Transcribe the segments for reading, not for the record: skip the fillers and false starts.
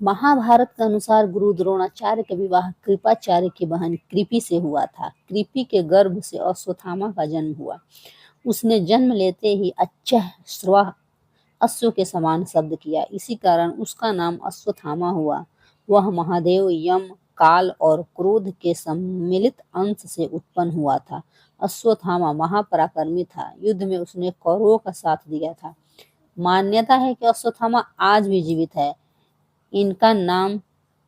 महाभारत के अनुसार गुरु द्रोणाचार्य का विवाह कृपाचार्य की बहन कृपि से हुआ था। कृपि के गर्भ से अश्वत्थामा का जन्म हुआ। उसने जन्म लेते ही अच्छह श्रवा अश्व के समान शब्द किया, इसी कारण उसका नाम अश्वत्थामा हुआ। वह महादेव, यम, काल और क्रोध के सम्मिलित अंश से उत्पन्न हुआ था। अश्वत्थामा महापराक्रमी था। युद्ध में उसने कौरवों का साथ दिया था। मान्यता है कि अश्वत्थामा आज भी जीवित है। इनका नाम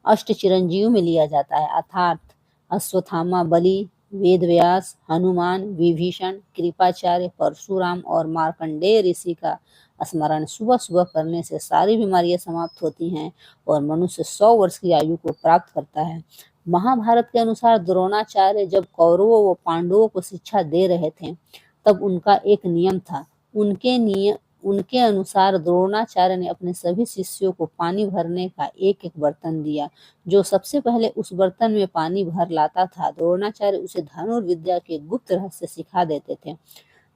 अष्ट चिरंजीव में लिया जाता है, अर्थात अश्वत्थामा, बलि, वेदव्यास, हनुमान, विभीषण, कृपाचार्य, परशुराम और मार्कंडेय ऋषि का स्मरण सुबह सुबह करने से सारी बीमारियां समाप्त होती हैं और मनुष्य 100 वर्ष की आयु को प्राप्त करता है। महाभारत के अनुसार द्रोणाचार्य जब कौरवों व पांडवों को शिक्षा दे रहे थे, तब उनका एक नियम था। उनके अनुसार द्रोणाचार्य ने अपने सभी शिष्यों को पानी भरने का एक एक बर्तन दिया। जो सबसे पहले उस बर्तन में पानी भर लाता था, द्रोणाचार्य उसे धनुर्विद्या के गुप्त रहस्य सिखा देते थे।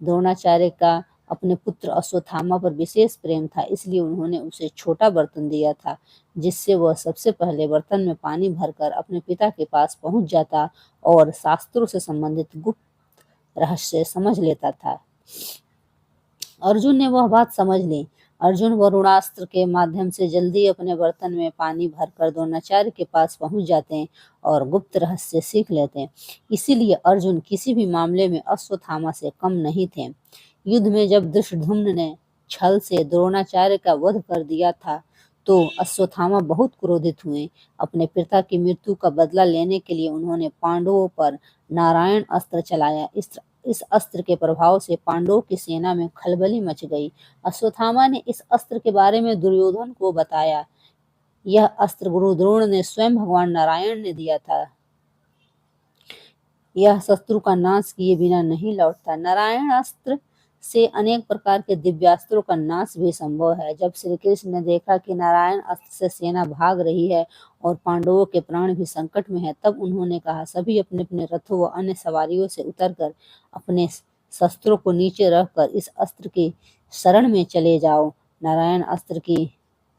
द्रोणाचार्य का अपने पुत्र अश्वत्थामा पर विशेष प्रेम था, इसलिए उन्होंने उसे छोटा बर्तन दिया था, जिससे वह सबसे पहले बर्तन में पानी भरकर अपने पिता के पास पहुंच जाता और शास्त्रों से संबंधित गुप्त रहस्य समझ लेता था। अर्जुन ने वह बात समझ ली। अर्जुन वरुणास्त्र के माध्यम से जल्दी अपने बर्तन में पानी भरकर द्रोणाचार्य के पास पहुंच जाते और गुप्त रहस्य सीख लेते। इसीलिए अर्जुन किसी भी मामले में अश्वत्थामा से कम नहीं थे। युद्ध में जब धृष्टद्युम्न ने छल से द्रोणाचार्य का वध कर दिया था, तो अश्वत्थामा बहुत क्रोधित हुए। अपने पिता की मृत्यु का बदला लेने के लिए उन्होंने पांडवों पर नारायण अस्त्र चलाया। इस अस्त्र के प्रभाव से पांडवों की सेना में खलबली मच गई। अश्वत्थामा ने इस अस्त्र के बारे में दुर्योधन को बताया। यह अस्त्र गुरु द्रोण ने स्वयं भगवान नारायण ने दिया था। यह शत्रु का नाश किए बिना नहीं लौटता। नारायण अस्त्र से अनेक प्रकार के दिव्यास्त्रों का नाश भी संभव है। जब श्री कृष्ण ने देखा कि नारायण अस्त्र से सेना भाग रही है और पांडवों के प्राण भी संकट में है, तब उन्होंने कहा, सभी अपने अपने रथों व अन्य सवारियों से उतरकर अपने शस्त्रों को नीचे रखकर इस अस्त्र की शरण में चले जाओ। नारायण अस्त्र की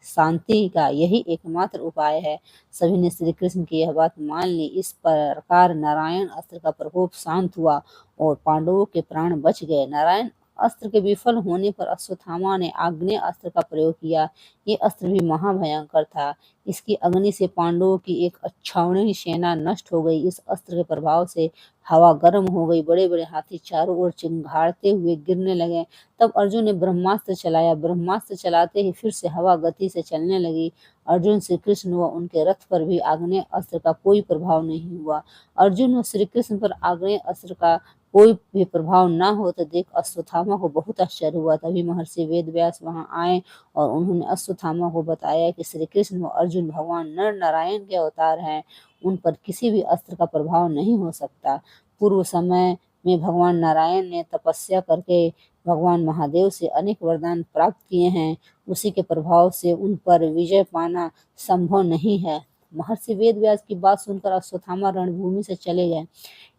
शांति का यही एकमात्र उपाय है। सभी ने श्री कृष्ण की यह बात मान ली। इस प्रकार नारायण अस्त्र का प्रकोप शांत हुआ और पांडवों के प्राण बच गए। नारायण अस्त्र के विफल होने पर अश्वत्थामा ने आग्नेय अस्त्र का प्रयोग किया। ये अस्त्र भी महाभयंकर था। इसकी अग्नि से पांडवों की एक अक्षौहिणी सेना नष्ट हो गई। इस अस्त्र के प्रभाव से हवा गर्म हो गई। बड़े बड़े हाथी चारों ओर चिंगाड़ते हुए गिरने लगे। तब अर्जुन ने ब्रह्मास्त्र चलाया। ब्रह्मास्त्र चलाते ही फिर से हवा गति से चलने लगी। अर्जुन, श्री कृष्ण व उनके रथ पर भी आग्नेय अस्त्र का कोई प्रभाव नहीं हुआ। अर्जुन व श्री कृष्ण पर आग्नेय अस्त्र का कोई भी प्रभाव न होते देख अश्वत्थामा को बहुत आश्चर्य हुआ। तभी महर्षि वेदव्यास वहां आए और उन्होंने अश्वत्थामा को बताया कि श्री कृष्ण व अर्जुन भगवान नर नारायण के अवतार हैं। उन पर किसी भी अस्त्र का प्रभाव नहीं हो सकता। पूर्व समय में भगवान नारायण ने तपस्या करके भगवान महादेव से अनेक वरदान प्राप्त किए हैं। उसी के प्रभाव से उन पर विजय पाना संभव नहीं है। महर्षि वेदव्यास की बात सुनकर अश्वत्थामा रणभूमि से चले गए।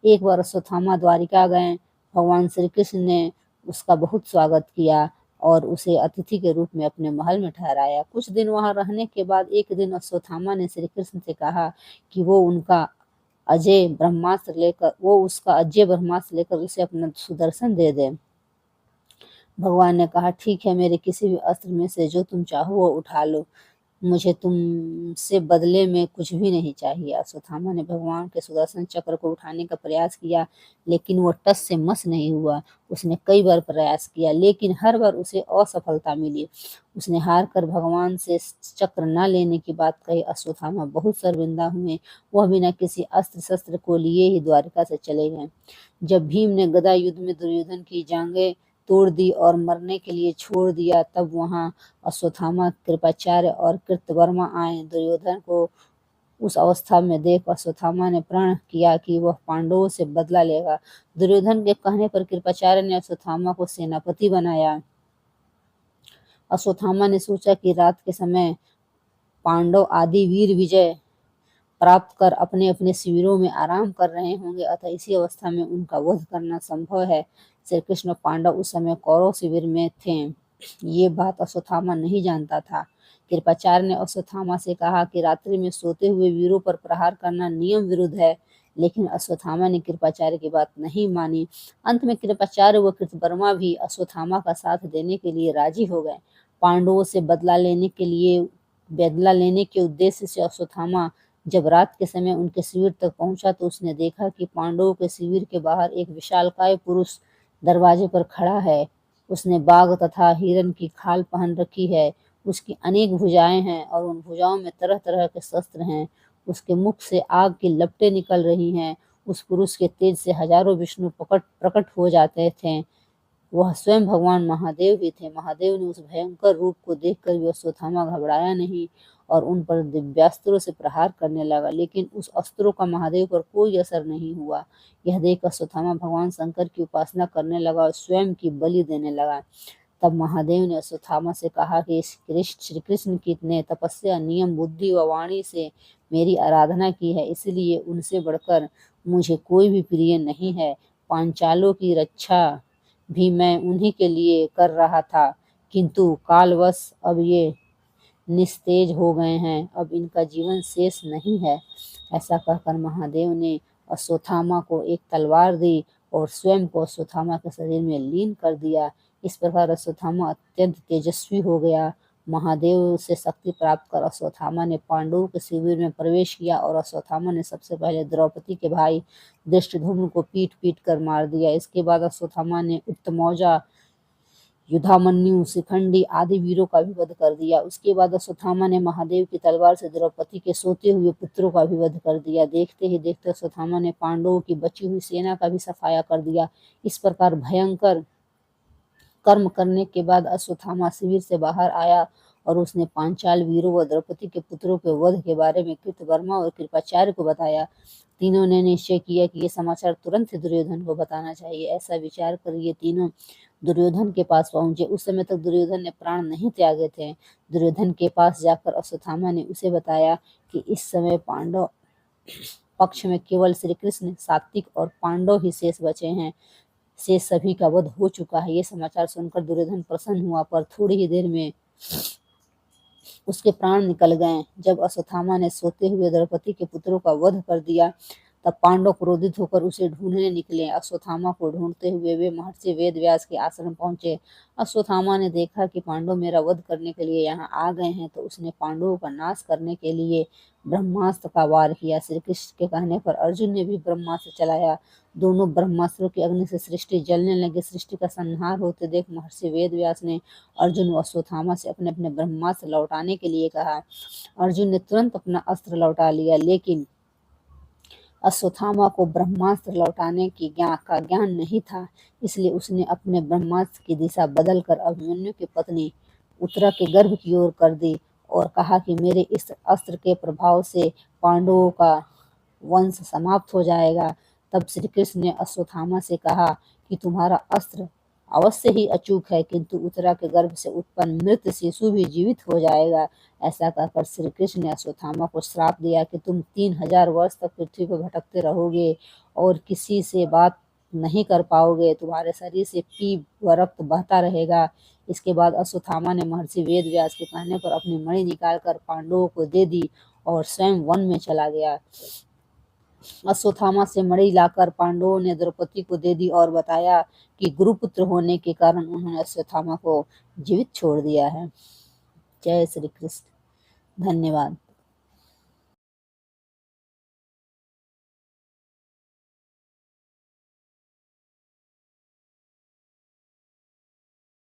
एक बार अश्वत्थामा द्वारिका गए। भगवान श्री कृष्ण ने उसका बहुत स्वागत किया और उसे अतिथि के रूप में अपने महल में ठहराया। कुछ दिन वहां रहने के बाद एक दिन अश्वत्थामा ने श्री कृष्ण से कहा कि वो उसका अजय ब्रह्मास्त्र लेकर उसे अपना सुदर्शन दे दे। भगवान ने कहा, ठीक है, मेरे किसी भी अस्त्र में से जो तुम चाहो वो उठा लो। मुझे तुमसे बदले में कुछ भी नहीं चाहिए। अश्वत्थामा ने भगवान के सुदर्शन चक्र को उठाने का प्रयास किया, लेकिन वो टस से मस नहीं हुआ। उसने कई बार प्रयास किया, लेकिन हर बार उसे असफलता मिली। उसने हार कर भगवान से चक्र न लेने की बात कही। अश्वत्थामा बहुत शर्मिंदा हुए। वह बिना किसी अस्त्र शस्त्र को लिए ही द्वारिका से चले गए। जब भीम ने गदा युद्ध में दुर्योधन की जांघें तोड़ दी और मरने के लिए छोड़ दिया, तब वहां अश्वत्थामा, कृपाचार्य और कृतवर्मा आए। दुर्योधन को उस अवस्था में देख अश्वत्थामा ने प्रण किया कि वह पांडवों से बदला लेगा। दुर्योधन के कहने पर कृपाचार्य ने अश्वत्थामा को सेनापति बनाया। अश्वत्थामा ने सोचा कि रात के समय पांडव आदि वीर विजय प्राप्त कर अपने अपने शिविरों में आराम कर रहे होंगे, अतः इसी अवस्था में उनका वध करना संभव है। श्री कृष्ण पांडव उस समय कौरव शिविर में थे। ये बात अश्वत्थामा नहीं जानता था। कृपाचार्य ने अश्वत्थामा से कहा कि रात्रि में सोते हुए वीरों पर प्रहार करना नियम विरुद्ध है, लेकिन अश्वत्थामा ने कृपाचार्य की बात नहीं मानी। अंत में कृपाचार्य व कृतवर्मा भी अश्वत्थामा का साथ देने के लिए राजी हो गए। पांडवों से बदला लेने के उद्देश्य से अश्वत्थामा जब रात के समय उनके शिविर तक पहुंचा तो उसने देखा कि पांडवों के शिविर के बाहर एक विशालकाय पुरुष दरवाजे पर खड़ा है। उसने बाघ तथा हिरण की खाल पहन रखी है। उसकी अनेक भुजाएं हैं और उन भुजाओं में तरह तरह के शस्त्र हैं। उसके मुख से आग की लपटें निकल रही हैं। उस पुरुष के तेज से हजारों विष्णु प्रकट हो जाते थे। वह स्वयं भगवान महादेव भी थे। महादेव ने उस भयंकर रूप को देखकर भी अश्वत्थामा घबराया नहीं और उन पर दिव्यास्त्रों से प्रहार करने लगा, लेकिन उस अस्त्रों का महादेव पर कोई असर नहीं हुआ। यह देख अश्वत्थामा भगवान शंकर की उपासना करने लगा और स्वयं की बलि देने लगा। तब महादेव ने अश्वत्थामा से कहा कि श्री कृष्ण की ने तपस्या, नियम, बुद्धि व वाणी से मेरी आराधना की है, इसलिए उनसे बढ़कर मुझे कोई भी प्रिय नहीं है। पांचालों की रक्षा भी मैं उन्हीं के लिए कर रहा था, किंतु कालवश अब ये निस्तेज हो गए हैं, अब इनका जीवन शेष नहीं है। ऐसा कहकर महादेव ने अश्वत्थामा को एक तलवार दी और स्वयं को अश्वत्थामा के शरीर में लीन कर दिया। इस प्रकार अश्वत्थामा अत्यंत तेजस्वी हो गया। महादेव से शक्ति प्राप्त कर अश्वत्थामा ने पांडवों के शिविर में प्रवेश किया और अश्वत्थामा ने सबसे पहले द्रौपदी के भाई धृष्टद्युम्न को पीट पीट कर मार दिया। इसके बाद अश्वत्थामा ने उत्तमौजा, युधामन्यु, शिखंडी आदि वीरों का भी वध कर दिया। उसके बाद अश्वत्थामा ने महादेव की तलवार से द्रौपदी के सोते हुए पुत्रों का भी वध कर दिया। देखते ही देखते अश्वत्थामा ने पांडवों की बची हुई सेना का भी सफाया कर दिया। इस प्रकार भयंकर कर्म करने के बाद अश्वत्थामा शिविर से बाहर आया और उसने पांचाल वीरों व द्रौपदी के पुत्रों के वध के बारे में कृतवर्मा और कृपाचार्य को बताया। तीनों ने निश्चय किया कि ये समाचार तुरंत ही दुर्योधन को बताना चाहिए। ऐसा विचार कर ये तीनों दुर्योधन के पास पहुंचे। उस समय तक दुर्योधन ने प्राण नहीं त्यागे थे। दुर्योधन के पास जाकर अश्वत्थामा ने उसे बताया कि इस समय पांडव पक्ष में केवल श्री कृष्ण, सात्विक और पांडव ही शेष बचे हैं। शेष सभी का वध हो चुका है। ये समाचार सुनकर दुर्योधन प्रसन्न हुआ, पर थोड़ी ही देर में उसके प्राण निकल गए। जब अश्वत्थामा ने सोते हुए द्रौपदी के पुत्रों का वध कर दिया, तब पांडव क्रोधित होकर उसे ढूंढने निकले। अश्वत्थामा को ढूंढते हुए वे महर्षि वेदव्यास के आश्रम पहुंचे। अश्वत्थामा ने देखा कि पांडव मेरा वध करने के लिए यहाँ आ गए हैं, तो उसने पांडवों का नाश करने के लिए ब्रह्मास्त्र का वार किया। श्री कृष्ण के कहने पर अर्जुन ने भी ब्रह्मास्त्र चलाया। दोनों ब्रह्मास्त्रों की अग्नि से सृष्टि जलने लगी। सृष्टि का संहार होते देख महर्षि वेदव्यास ने अर्जुन व अश्वत्थामा से अपने अपने ब्रह्मास्त्र लौटाने के लिए कहा। अर्जुन ने तुरंत अपना अस्त्र लौटा लिया, लेकिन अश्वत्थामा को ब्रह्मास्त्र लौटाने का ज्ञान नहीं था, इसलिए उसने अपने ब्रह्मास्त्र की दिशा बदलकर अभिमन्यु की पत्नी उत्तरा के गर्भ की ओर कर दी और कहा कि मेरे इस अस्त्र के प्रभाव से पांडवों का वंश समाप्त हो जाएगा। तब श्री कृष्ण ने अश्वत्थामा से कहा कि तुम्हारा अस्त्र अवश्य ही अचूक है, किंतु उत्तरा के गर्भ से उत्पन्न मृत शिशु भी जीवित हो जाएगा। ऐसा कहकर श्री कृष्ण ने अश्वत्थामा को श्राप दिया कि तुम 3000 वर्ष तक पृथ्वी पर भटकते रहोगे और किसी से बात नहीं कर पाओगे। तुम्हारे शरीर से पी व रक्त बहता रहेगा। इसके बाद अश्वत्थामा ने महर्षि वेदव्यास के कहने पर अपनी मणि निकालकर पांडवों को दे दी और स्वयं वन में चला गया। अश्वत्थामा से मणि लाकर पांडवों ने द्रौपदी को दे दी और बताया कि गुरुपुत्र होने के कारण उन्होंने अश्वत्थामा को जीवित छोड़ दिया है। जय श्री कृष्ण। धन्यवाद।